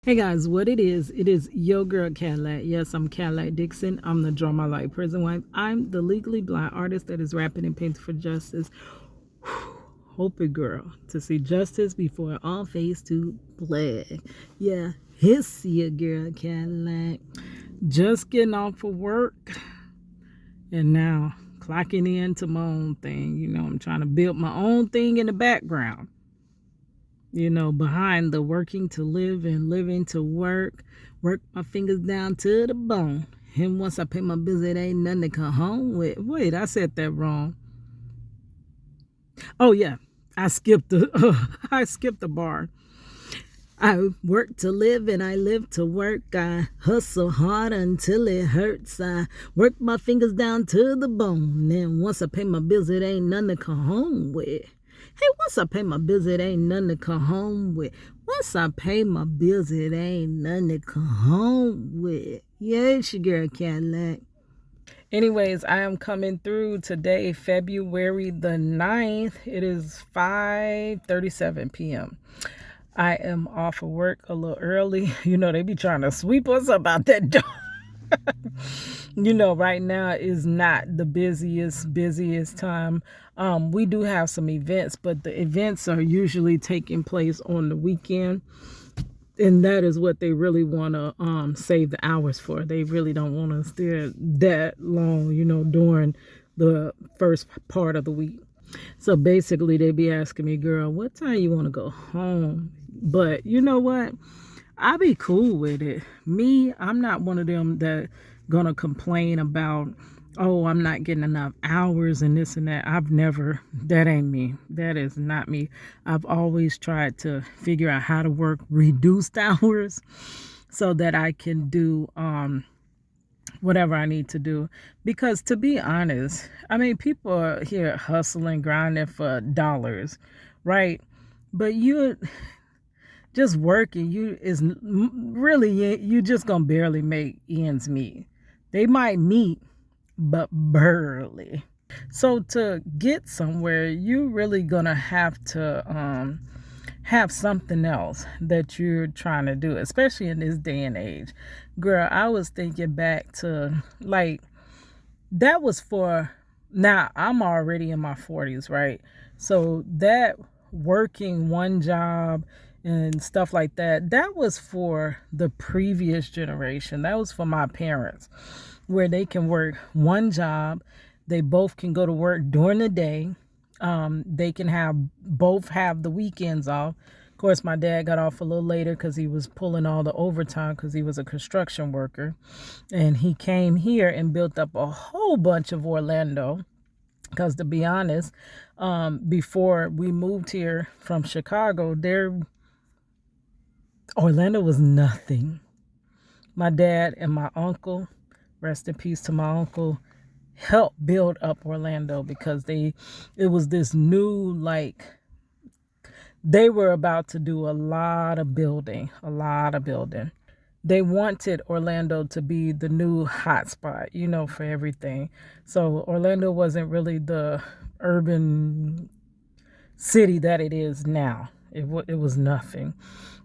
Hey guys, what it is your girl Cadillac. Yes, I'm Cadillac Dixon. I'm the Draw My Life Prison Wife. I'm the legally blind artist that is rapping and painting for justice. Hoping girl to see justice before all fades to black. Yeah, it's your girl Cadillac. Just getting off of work and now clocking into my own thing. I'm trying to build my own thing in the background. Behind the working to live and living to work my fingers down to the bone. And once I pay my bills, it ain't nothing to come home with. Wait, I said that wrong. Oh yeah, I skipped the I skipped the bar. I work to live and I live to work. I hustle hard until it hurts. I work my fingers down to the bone. And once I pay my bills, it ain't nothing to come home with. Hey, once I pay my bills, it ain't nothing to come home with. Once I pay my bills, it ain't nothing to come home with. Yeah, it's your girl Cadillac. Anyways, I am coming through today, February the 9th. It is 5:37 p.m. I am off of work a little early. They be trying to sweep us up out that door. Right now is not the busiest time. We do have some events, but the events are usually taking place on the weekend. And that is what they really want to save the hours for. They really don't want to stay that long, during the first part of the week. So basically, they be asking me, girl, what time you want to go home? But you know what? I be cool with it. Me, I'm not one of them that gonna complain about, oh, I'm not getting enough hours and this and that. That ain't me. That is not me. I've always tried to figure out how to work reduced hours so that I can do whatever I need to do. Because to be honest, people are here hustling, grinding for dollars, right? But you just working, you just gonna barely make ends meet. They might meet, but barely. So to get somewhere, you really gonna have to have something else that you're trying to do, especially in this day and age. Girl, I was thinking back to that was for, now I'm already in my 40s, right? So that working one job and stuff like that was for the previous generation. That was for my parents, where they can work one job. They both can go to work during the day. They can both have the weekends off. Of course, my dad got off a little later because he was pulling all the overtime because he was a construction worker. And he came here and built up a whole bunch of Orlando. Because to be honest, before we moved here from Chicago, Orlando was nothing. My dad and my uncle, rest in peace to my uncle, helped build up Orlando because it was this new, they were about to do a lot of building. They wanted Orlando to be the new hotspot, for everything. So Orlando wasn't really the urban city that it is now. It was nothing.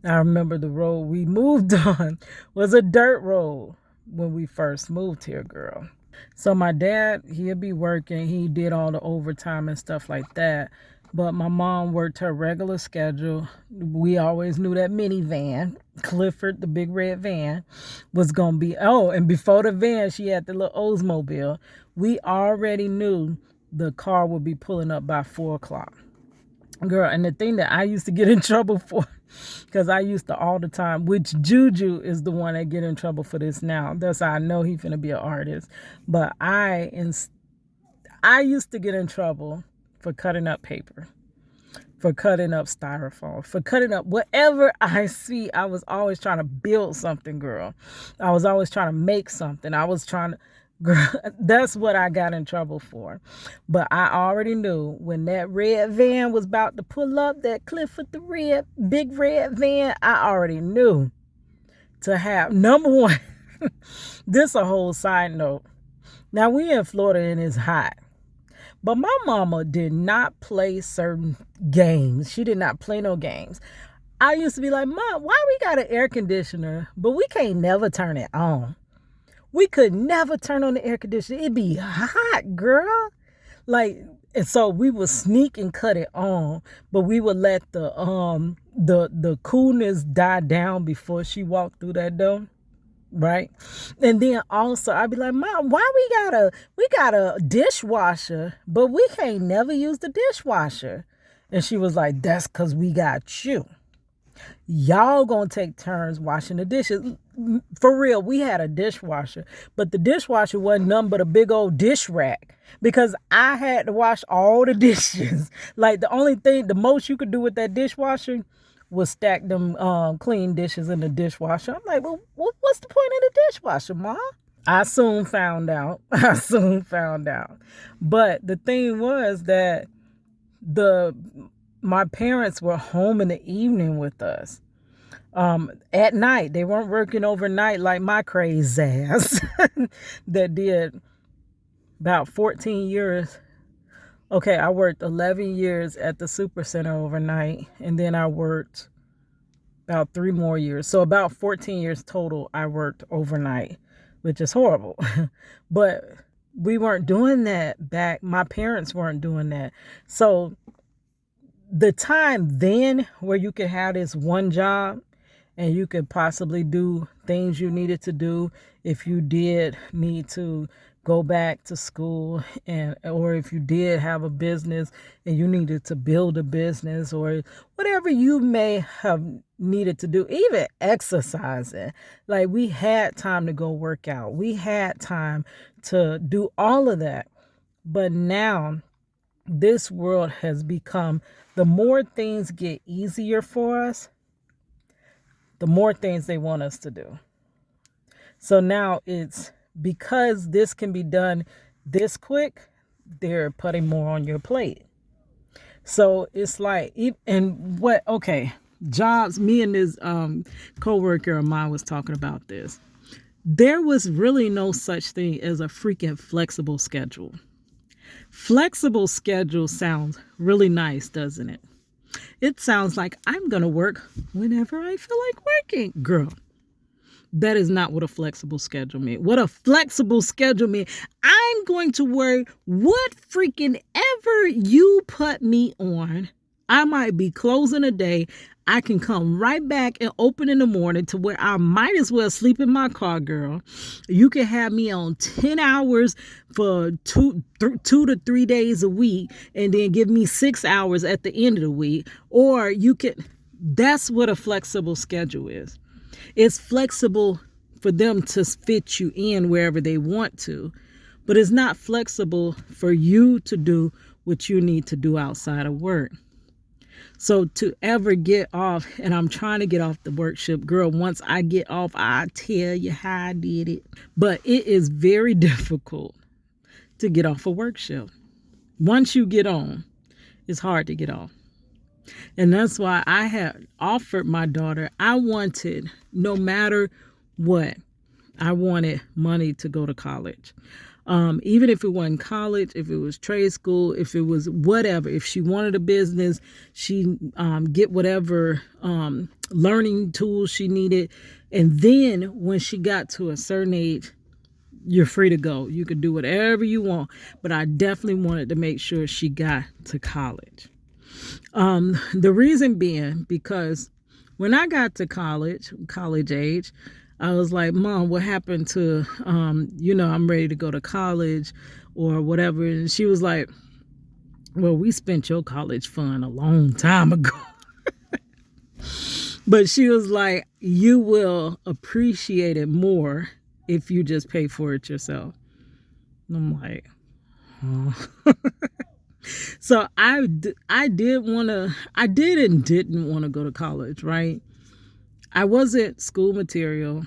I remember the road we moved on was a dirt road when we first moved here, girl. So my dad, he'd be working. He did all the overtime and stuff like that. But my mom worked her regular schedule. We always knew that minivan, Clifford, the big red van, was going to be, and before the van, she had the little Oldsmobile. We already knew the car would be pulling up by 4 o'clock. Girl, and the thing that I used to get in trouble for, because I used to all the time, which Juju is the one that get in trouble for this now. That's how I know he finna be an artist. But I used to get in trouble for cutting up paper, for cutting up styrofoam, for cutting up whatever I see. I was always trying to build something, girl. I was always trying to make something. Girl, that's what I got in trouble for. But I already knew when that red van was about to pull up, that Clifford the big red van, I already knew to have, number one, this a whole side note. Now we in Florida and it's hot. But my mama did not play certain games. She did not play no games. I used to be like, Mom, why we got an air conditioner, but we can't never turn it on? We could never turn on the air conditioner. It'd be hot, girl. Like, and so we would sneak and cut it on, but we would let the coolness die down before she walked through that door. Right. And then also I'd be like, Mom, why we got a dishwasher, but we can't never use the dishwasher. And she was like, that's because we got you. Y'all gonna take turns washing the dishes. For real, we had a dishwasher, but the dishwasher wasn't nothing but a big old dish rack because I had to wash all the dishes. Like the most you could do with that dishwasher was stack them clean dishes in the dishwasher. I'm like, well, what's the point of the dishwasher, Mom? I soon found out. But the thing was that the my parents were home in the evening with us. At night. They weren't working overnight like my crazy ass that did about 14 years. Okay, I worked 11 years at the Super Center overnight, and then I worked about 3 more years. So about 14 years total I worked overnight, which is horrible. But we weren't doing that back. My parents weren't doing that. So the time then where you could have this one job and you could possibly do things you needed to do if you did need to go back to school, and or if you did have a business and you needed to build a business or whatever you may have needed to do, even exercising. Like, we had time to go work out. We had time to do all of that. But now this world has become, the more things get easier for us, the more things they want us to do. So now it's because this can be done this quick, they're putting more on your plate. So it's like, and what, okay, jobs, me and this co-worker of mine was talking about this. There was really no such thing as a freaking flexible schedule. Flexible schedule sounds really nice, doesn't it? It sounds like I'm going to work whenever I feel like working. Girl, that is not what a flexible schedule means. What a flexible schedule means, I'm going to work what freaking ever you put me on. I might be closing a day. I can come right back and open in the morning to where I might as well sleep in my car, girl. You can have me on 10 hours for 2 to 3 days a week and then give me 6 hours at the end of the week. Or you can, that's what a flexible schedule is. It's flexible for them to fit you in wherever they want to, but it's not flexible for you to do what you need to do outside of work. So to ever get off, and I'm trying to get off the work shift, girl, once I get off, I'll tell you how I did it. But it is very difficult to get off a work shift. Once you get on, it's hard to get off. And that's why I had offered my daughter, I wanted, no matter what, I wanted money to go to college. Even if it wasn't college, if it was trade school, if it was whatever, if she wanted a business, she get whatever learning tools she needed. And then when she got to a certain age, you're free to go. You could do whatever you want. But I definitely wanted to make sure she got to college. The reason being, because when I got to college age, I was like, Mom, what happened to, I'm ready to go to college or whatever. And she was like, well, we spent your college fund a long time ago. But she was like, you will appreciate it more if you just pay for it yourself. And I'm like, oh. So I did and didn't want to go to college, right? I wasn't school material.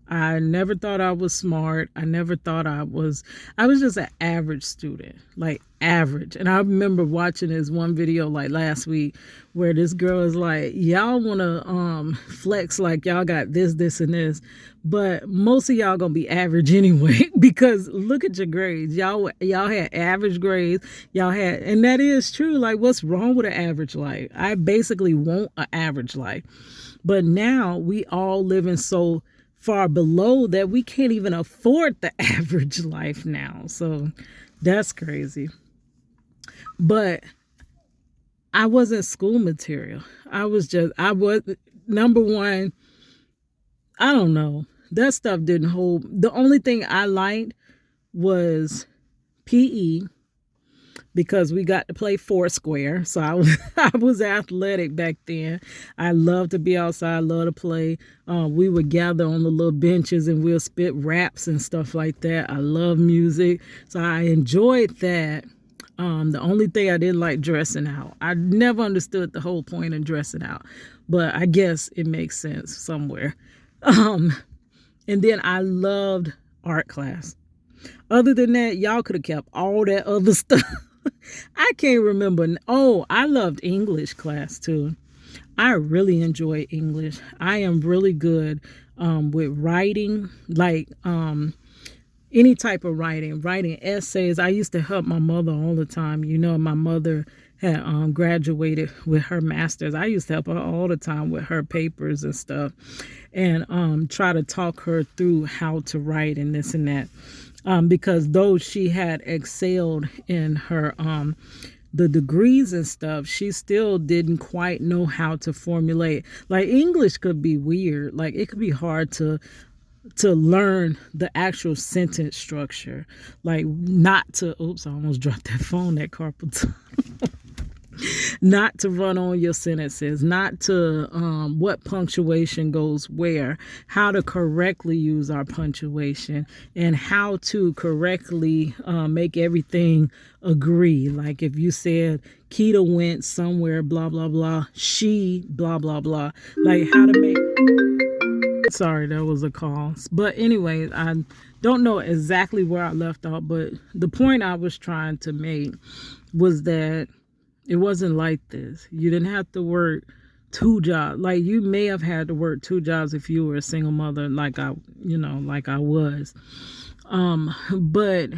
I never thought I was smart. I never thought I was just an average student, like average. And I remember watching this one video like last week where this girl is like, y'all want to flex like y'all got this, and this. But most of y'all going to be average anyway, because look at your grades. Y'all had average grades. Y'all had, and that is true. Like, what's wrong with an average life? I basically want an average life. But now we all living so far below that we can't even afford the average life now. So that's crazy. But I wasn't school material. I was number one, I don't know. That stuff didn't hold. The only thing I liked was PE, because we got to play foursquare. So I was athletic back then. I loved to be outside, love to play. We would gather on the little benches and we'll spit raps and stuff like that. I love music. So I enjoyed that. The only thing I didn't like, dressing out. I never understood the whole point of dressing out, but I guess it makes sense somewhere. And then I loved art class. Other than that, y'all could have kept all that other stuff. I can't remember. Oh, I loved English class too. I really enjoy English. I am really good with writing, like any type of writing essays. I used to help my mother all the time. You know, my mother had graduated with her master's. I used to help her all the time with her papers and stuff, and try to talk her through how to write and this and that. Because though she had excelled in her the degrees and stuff, she still didn't quite know how to formulate. Like, English could be weird. Like, it could be hard to learn the actual sentence structure. Like, not to, oops, I almost dropped that phone, that carpal tunnel. Not to run on your sentences, not to what punctuation goes where, how to correctly use our punctuation, and how to correctly make everything agree. Like, if you said Keita went somewhere, blah, blah, blah, she, blah, blah, blah. Like, how to make... Sorry, that was a call. But anyway, I don't know exactly where I left off, but the point I was trying to make was that it wasn't like this. You didn't have to work 2 jobs. Like, you may have had to work 2 jobs if you were a single mother, like I was. But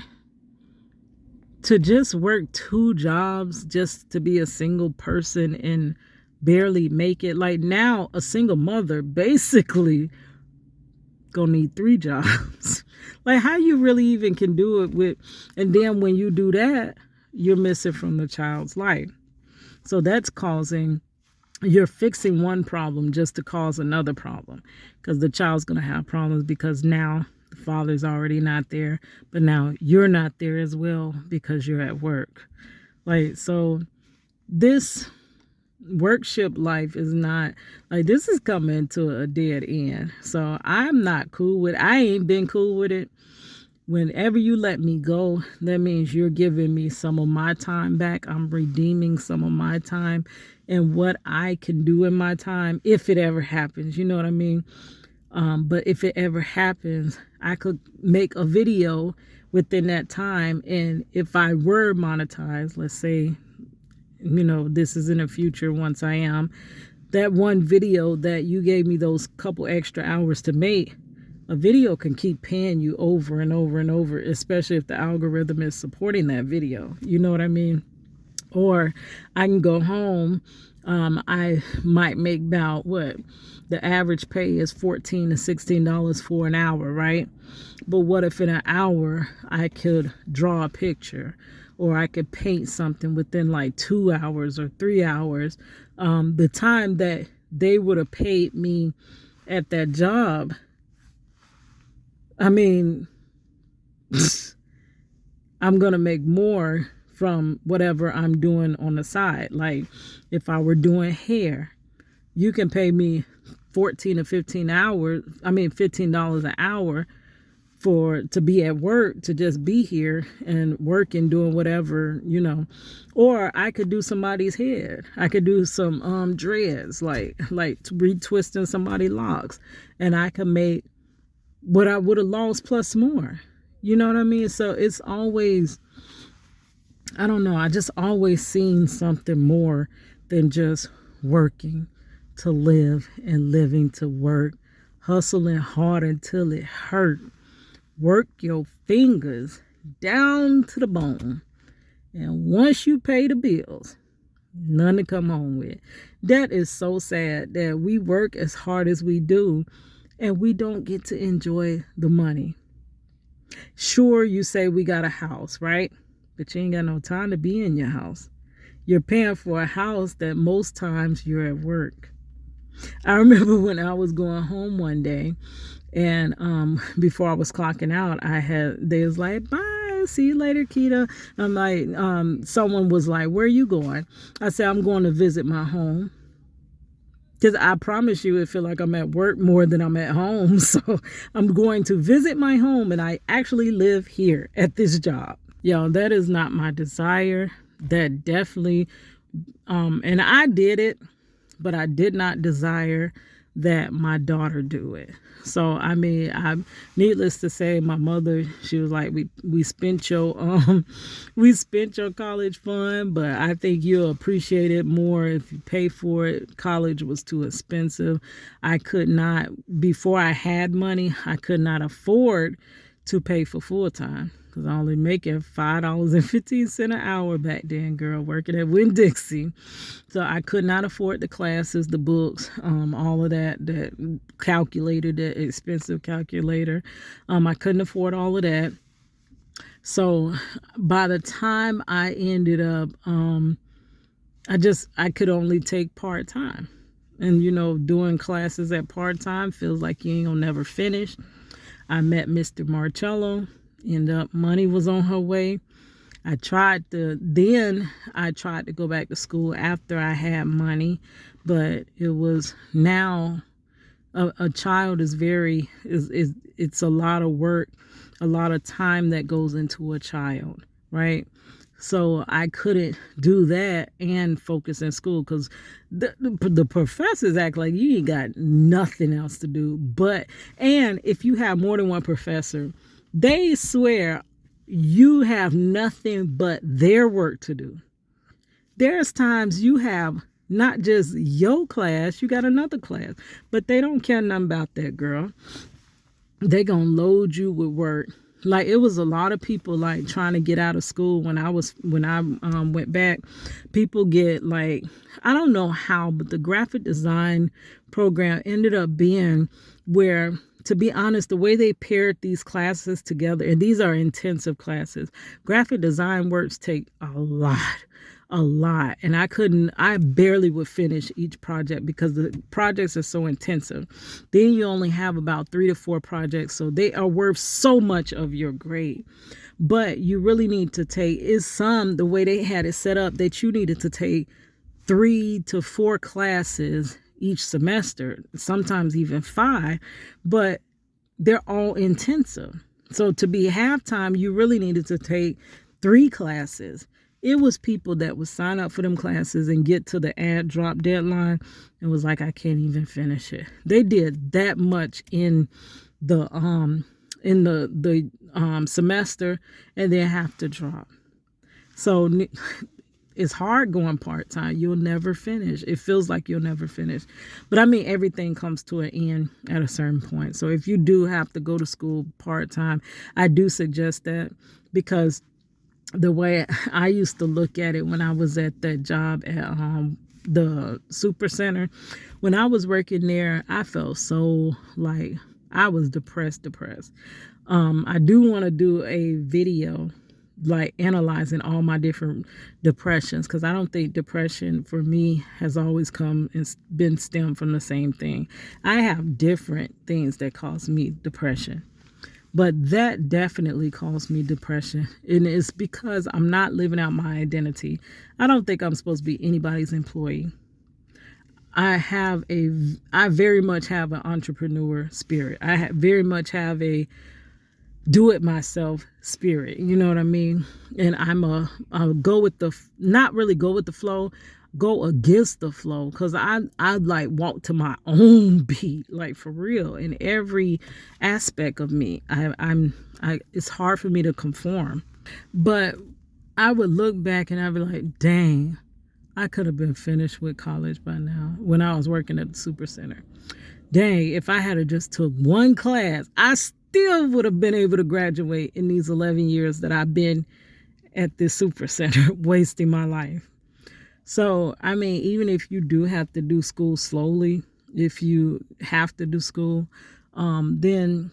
to just work 2 jobs just to be a single person and barely make it. Like, now a single mother basically gonna need 3 jobs. Like, how you really even can do it with, and then when you do that, you're missing from the child's life. So that's you're fixing one problem just to cause another problem, because the child's going to have problems because now the father's already not there, but now you're not there as well because you're at work. Like, so this workship life is not, like, this is coming to a dead end. So I'm not cool with it. I ain't been cool with it. Whenever you let me go, that means you're giving me some of my time back. I'm redeeming some of my time and what I can do in my time, if it ever happens. You know what I mean? But if it ever happens, I could make a video within that time. And if I were monetized, let's say, you know, this is in the future once I am, that one video that you gave me those couple extra hours to make, a video can keep paying you over and over and over, especially if the algorithm is supporting that video. You know what I mean? Or I can go home. I might make about what the average pay is $14 to $16 for an hour, right? But what if in an hour I could draw a picture, or I could paint something within like 2 hours or 3 hours? The time that they would have paid me at that job, I mean, I'm going to make more from whatever I'm doing on the side. Like, if I were doing hair, you can pay me $15 an hour to be at work, to just be here and working, doing whatever, you know. Or I could do somebody's head. I could do some dreads, like retwisting somebody's locks, and I could make what I would have lost plus more. You know what I mean? So it's always, I don't know, I just always seen something more than just working to live and living to work, hustling hard until it hurt. Work your fingers down to the bone. And once you pay the bills, none to come home with. That is so sad that we work as hard as we do and we don't get to enjoy the money. Sure, you say we got a house, right? But you ain't got no time to be in your house. You're paying for a house that most times you're at work. I remember when I was going home one day and before I was clocking out, they was like, bye, see you later, Keita. I'm like, someone was like, where are you going? I said, I'm going to visit my home. Because I promise you, it feel like I'm at work more than I'm at home. So I'm going to visit my home, and I actually live here at this job. Yo, that is not my desire. That definitely, and I did it, but I did not desire that my daughter do it. So I mean, needless to say, my mother, she was like, we spent your college fund, but I think you'll appreciate it more if you pay for it. College was too expensive. I could not, before I had money, I could not afford to pay for full time. Because I only making $5.15 an hour back then, girl, working at Winn-Dixie. So I could not afford the classes, the books, all of that calculator, that expensive calculator. I couldn't afford all of that. So by the time I ended up, I could only take part-time. And, you know, doing classes at part-time feels like you ain't gonna never finish. I met Mr. Marcello. End up, money was on her way. I tried to go back to school after I had money, but it was now a child is it's a lot of work, a lot of time that goes into a child, right? So I couldn't do that and focus in school because the professors act like you ain't got nothing else to do. And if you have more than one professor, they swear you have nothing but their work to do. There's times you have not just your class, you got another class, but they don't care nothing about that, girl. They gonna load you with work. Like, it was a lot of people like trying to get out of school when I went back. People get like, I don't know how, but the graphic design program ended up being where, to be honest, the way they paired these classes together, and these are intensive classes. Graphic design works take a lot. And I barely would finish each project because the projects are so intensive. Then you only have about 3 to 4 projects, so they are worth so much of your grade. But you really need to take, the way they had it set up, that you needed to take 3 to 4 classes each semester, sometimes even 5, but they're all intensive. So to be halftime, you really needed to take 3 classes. It was people that would sign up for them classes and get to the ad drop deadline and was like, I can't even finish it. They did that much in the semester and then have to drop. So it's hard going part-time. You'll never finish. It feels like you'll never finish. But I mean, everything comes to an end at a certain point. So if you do have to go to school part-time, I do suggest that, because the way I used to look at it when I was at that job at the super center, when I was working there, I felt so like I was depressed. I do want to do a video like analyzing all my different depressions, because I don't think depression for me has always come and been stemmed from the same thing. I have different things that cause me depression. But that definitely caused me depression. And it's because I'm not living out my identity. I don't think I'm supposed to be anybody's employee. I very much have an entrepreneur spirit. Very much have a do it myself spirit. You know what I mean? And I'll go with not really go with the flow. go against the flow, because I like walk to my own beat, like for real, in every aspect of me. I it's hard for me to conform. But I would look back and I'd be like, dang, I could have been finished with college by now when I was working at the super center. Dang, if I had just took one class, I still would have been able to graduate in these 11 years that I've been at this super center wasting my life. So, I mean, even if you do have to do school slowly, if you have to do school, then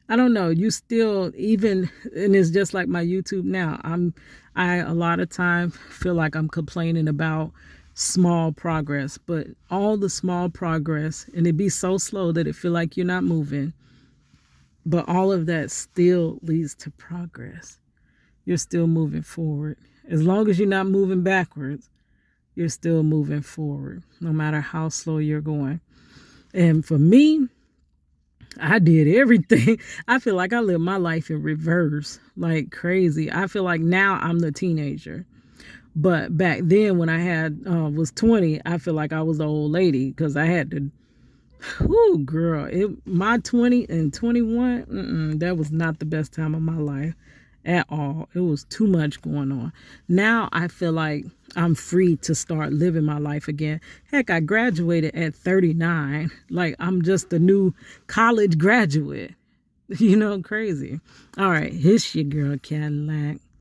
I don't know, you still even, and it's just like my YouTube now. I a lot of time feel like I'm complaining about small progress, but all the small progress, and it be so slow that it feel like you're not moving, but all of that still leads to progress. You're still moving forward. As long as you're not moving backwards, you're still moving forward, no matter how slow you're going. And for me, I did everything. I feel like I lived my life in reverse, like crazy. I feel like now I'm the teenager. But back then when I had was 20, I feel like I was the old lady because I had to, whoo, girl, my 20 and 21, that was not the best time of my life at all. It was too much going on. Now I feel like I'm free to start living my life again. Heck, I graduated at 39. Like I'm just a new college graduate. Crazy. All right, here's your girl Cadillac.